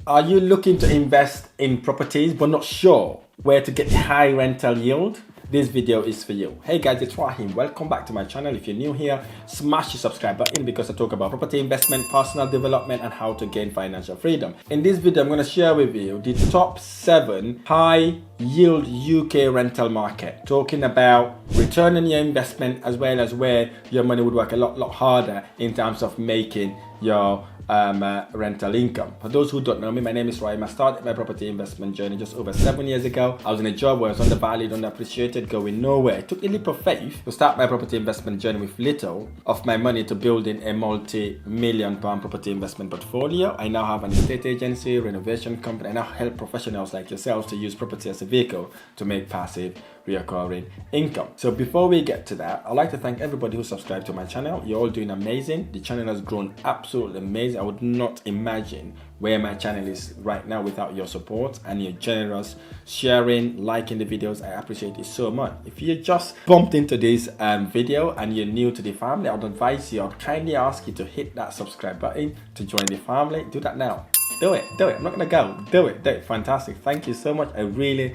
Are you looking to invest in properties but not sure where to get high rental yield? This video is for you. Hey guys, it's Rahim. Welcome back to my channel. If you're new here, smash the subscribe button because I talk about property investment, personal development, and how to gain financial freedom. In this video, I'm going to share with you the top 7 high yield UK rental market, talking about return on your investment as well as where your money would work a lot harder in terms of making your rental income. For those who don't know me, my name is Rahim. I started my property investment journey just over 7 years ago. I was in a job where I was undervalued, underappreciated, going nowhere. I took a leap of faith to start my property investment journey with little of my money to building a multi-million pound property investment portfolio. I now have an estate agency, renovation company. I now help professionals like yourselves to use property as a vehicle to make passive recurring income. So before we get to that, I'd like to thank everybody who subscribed to my channel. You're all doing amazing. The channel has grown absolutely amazing. I would not imagine where my channel is right now without your support and your generous sharing, liking the videos. I appreciate it so much. If you just bumped into this video and you're new to the family, I would advise you, I would kindly ask you to hit that subscribe button to join the family. Do that now. Do it. I'm not gonna go. Do it. Fantastic. Thank you so much. I really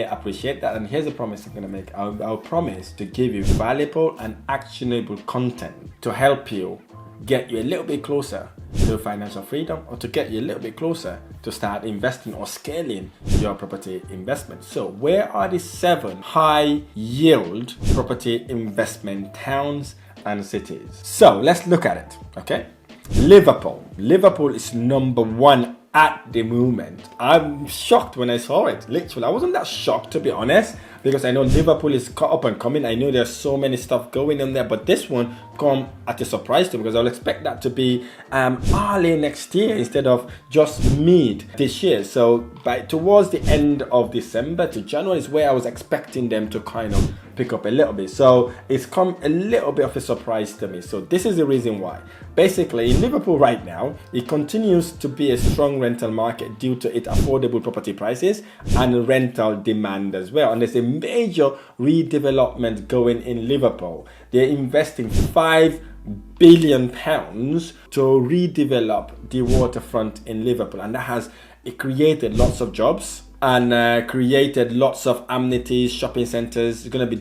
appreciate that. And here's a promise I'm gonna make. I'll promise to give you valuable and actionable content to help you get you a little bit closer to financial freedom, or to get you a little bit closer to start investing or scaling your property investment. So where are the 7 high yield property investment towns and cities? So let's look at it. Okay. Liverpool is number 1 at the moment. I'm shocked when I saw it. Literally, I wasn't that shocked, to be honest, because I know Liverpool is up and coming. I know there's so many stuff going on there, but this one come at a surprise to me because I'll expect that to be early next year instead of just mid this year. So towards the end of December to January is where I was expecting them to kind of pick up a little bit. So it's come a little bit of a surprise to me. So this is the reason why. Basically, in Liverpool right now, it continues to be a strong rental market due to its affordable property prices and rental demand as well. And there's a major redevelopment going in Liverpool. They're investing £5 billion to redevelop the waterfront in Liverpool, and that has created lots of jobs and created lots of amenities, shopping centers. It's going to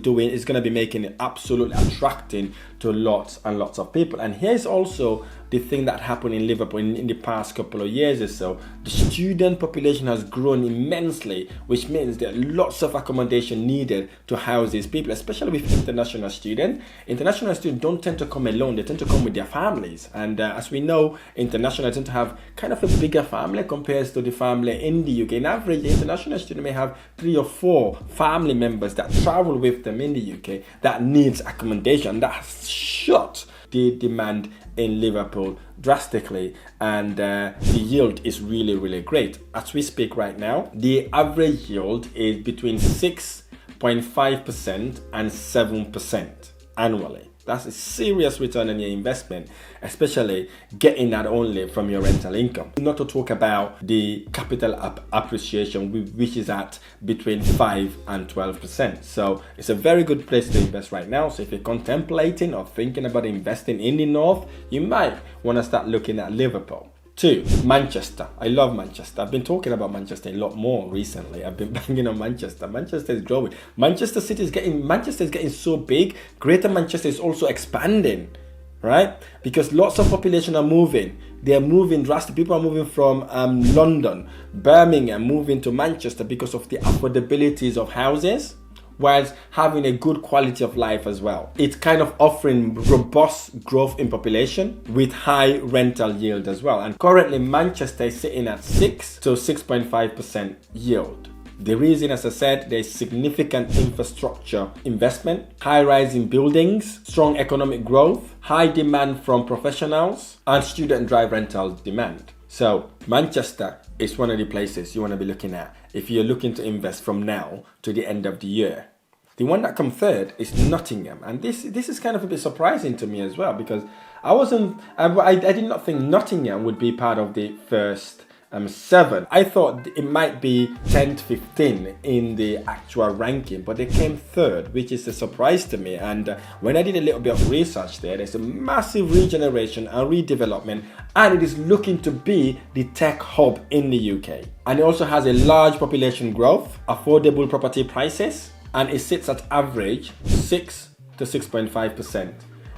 be making it absolutely attracting to lots and lots of people. And here's also the thing that happened in Liverpool in the past couple of years or so. The student population has grown immensely, which means there are lots of accommodation needed to house these people, especially with international students. International students don't tend to come alone, they tend to come with their families. And as we know, international tend to have kind of a bigger family compared to the family in the UK. In average, the international student may have 3 or 4 family members that travel with them in the UK that needs accommodation. That has shot the demand in Liverpool drastically, and the yield is really great. As we speak right now, the average yield is between 6.5% and 7% annually. That's a serious return on your investment, especially getting that only from your rental income. Not to talk about the capital appreciation, which is at between 5 and 12%. So it's a very good place to invest right now. So if you're contemplating or thinking about investing in the north, you might want to start looking at Liverpool. 2, Manchester. I love Manchester. I've been talking about Manchester a lot more recently. I've been banging on Manchester. Manchester is growing. Manchester is getting so big. Greater Manchester is also expanding, right? Because lots of population are moving. They are moving drastically. People are moving from London, Birmingham, moving to Manchester because of the affordabilities of houses, whilst having a good quality of life as well. It's kind of offering robust growth in population with high rental yield as well. And currently Manchester is sitting at 6 to 6.5% yield. The reason, as I said, there's significant infrastructure investment, high rising buildings, strong economic growth, high demand from professionals, and student drive rental demand. So Manchester is one of the places you want to be looking at if you're looking to invest from now to the end of the year. The one that comes third is Nottingham, and this is kind of a bit surprising to me as well, because I did not think Nottingham would be part of the first 7. I thought it might be 10 to 15 in the actual ranking, but they came third, which is a surprise to me. And when I did a little bit of research there's a massive regeneration and redevelopment, and it is looking to be the tech hub in the UK. And it also has a large population growth, affordable property prices, and it sits at average 6 to 6.5%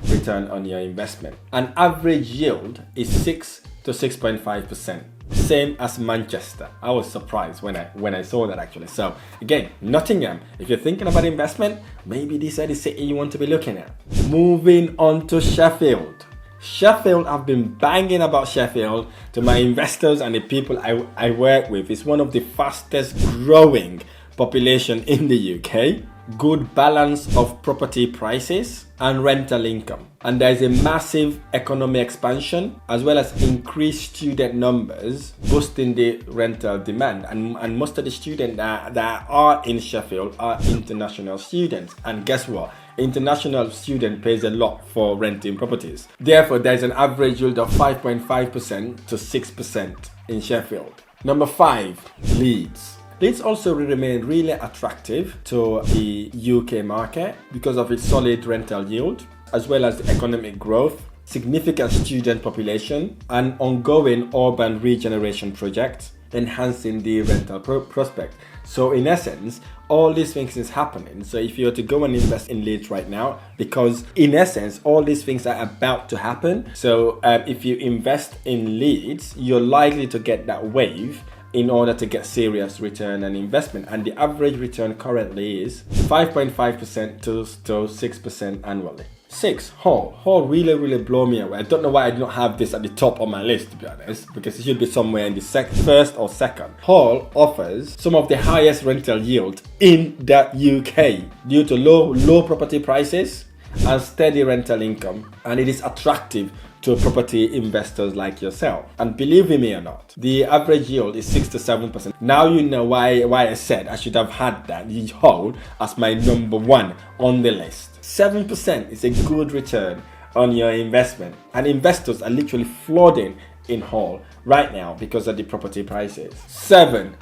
return on your investment. An average yield is 6 to 6.5%. Same as Manchester. I was surprised when I saw that actually. So again, Nottingham, if you're thinking about investment, maybe this is the city you want to be looking at. Moving on to Sheffield. Sheffield, I've been banging about Sheffield to my investors and the people I work with. It's one of the fastest growing population in the UK. Good balance of property prices and rental income. And there's a massive economic expansion as well as increased student numbers boosting the rental demand. And most of the students that are in Sheffield are international students. And guess what? International student pays a lot for renting properties. Therefore, there's an average yield of 5.5% to 6% in Sheffield. Number 5, Leeds. Leeds also remain really attractive to the UK market because of its solid rental yield, as well as the economic growth, significant student population, and ongoing urban regeneration projects, enhancing the rental prospect. So in essence, all these things is happening. So if you were to go and invest in Leeds right now, because in essence, all these things are about to happen. So if you invest in Leeds, you're likely to get that wave in order to get serious return on investment. And the average return currently is 5.5% to 6% annually. 6, Hull. Hull really blew me away. I don't know why I don't have this at the top of my list, to be honest, because it should be somewhere in the first or second. Hull offers some of the highest rental yield in the UK due to low property prices and steady rental income, and it is attractive to property investors like yourself. And believe me or not, the average yield is 6 to 7%. Now you know why I said I should have had that Hull as my number 1 on the list. 7% is a good return on your investment, and investors are literally flooding in Hull right now because of the property prices. 7,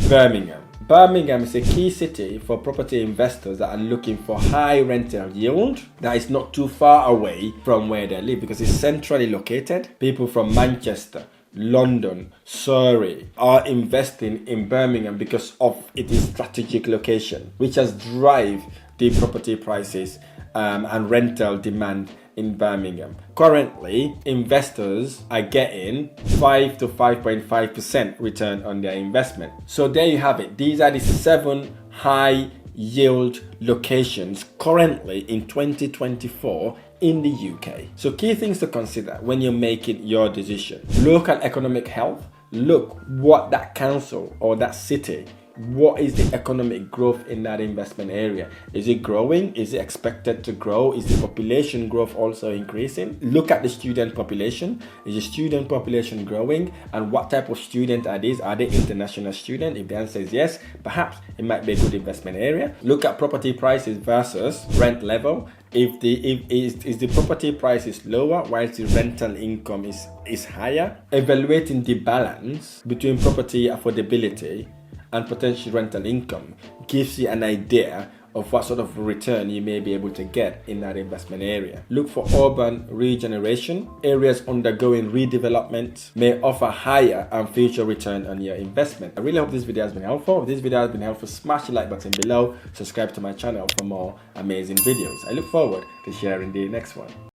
Birmingham. Birmingham is a key city for property investors that are looking for high rental yield that is not too far away from where they live because it's centrally located. People from Manchester, London, Surrey are investing in Birmingham because of its strategic location, which has driven the property prices and rental demand in Birmingham. Currently, investors are getting 5 to 5.5% return on their investment. So there you have it. These are the 7 high yield locations currently in 2024 in the UK. So key things to consider when you're making your decision. Look at economic health. Look what that council or that city, what is the economic growth in that investment area? Is it growing? Is it expected to grow? Is the population growth also increasing? Look at the student population. Is the student population growing? And what type of student are these? Are they international students? If the answer is yes, perhaps it might be a good investment area. Look at property prices versus rent level. If the property price is lower whilst the rental income is higher, evaluating the balance between property affordability and potential rental income gives you an idea of what sort of return you may be able to get in that investment area. Look for urban regeneration. Areas undergoing redevelopment may offer higher and future return on your investment. I really hope this video has been helpful. If this video has been helpful, smash the like button below. Subscribe to my channel for more amazing videos. I look forward to sharing the next one.